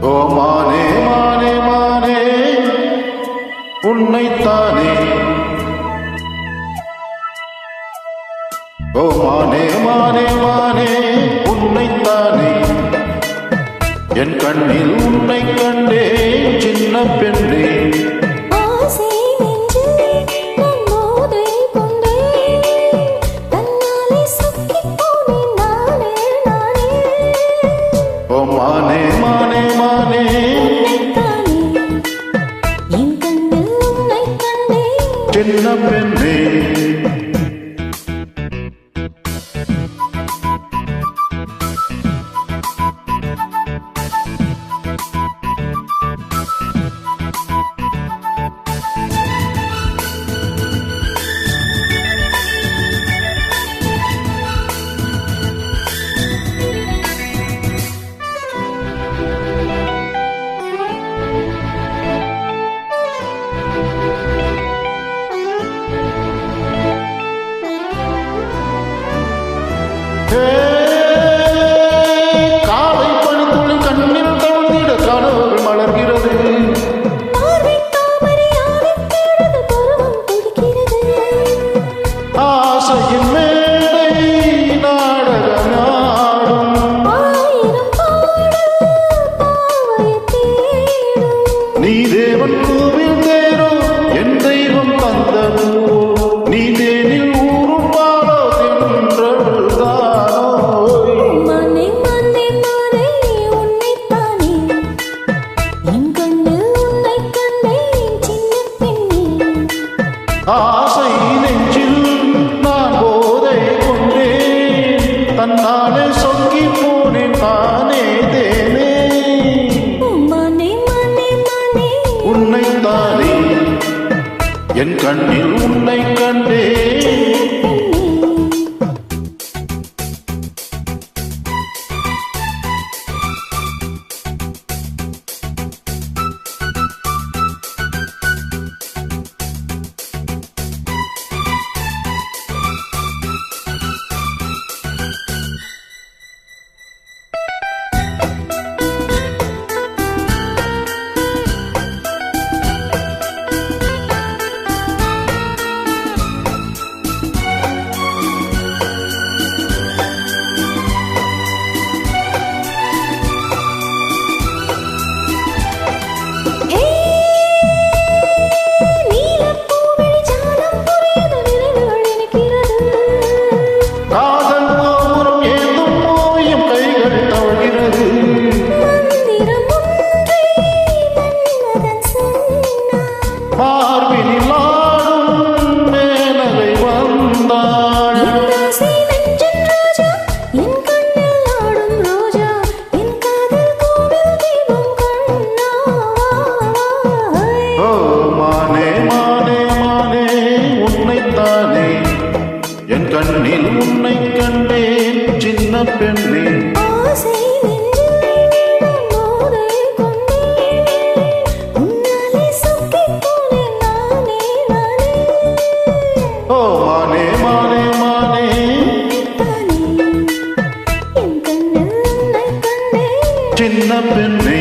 ஓ மானே மானே மானே உன்னைத்தானே. ஓ மானே மானே மானே உன்னைத்தானே. என் கண்ணில் உன்னை கண்டே சின்ன பெண்ணே. ஓ மானே மானே மானே சின்ன பெண்ணே. காலை பனித்துளி கண்ணில் தவழ்ந்திட கனவுகள் மலர்கிறது. ஆசையின் மேடை நாடகமாடும். நீ தேவன் கோவில் தேரோ என் தெய்வம் தந்ததோ. நீ தேனில் ஊரும் பாலோ ஆசை நெஞ்சில் நான் போதை கொண்டேன். தன்னாலே சொங்கி போனேன் தானே தேனே. உன்னைத்தானே என் கண்ணில் உன்னை கண்டேன். என் கண்ணில் உன்னை கண்டேன் சின்ன பெண்ணே. ஓ மானே மானே மானே சின்ன பெண்ணே.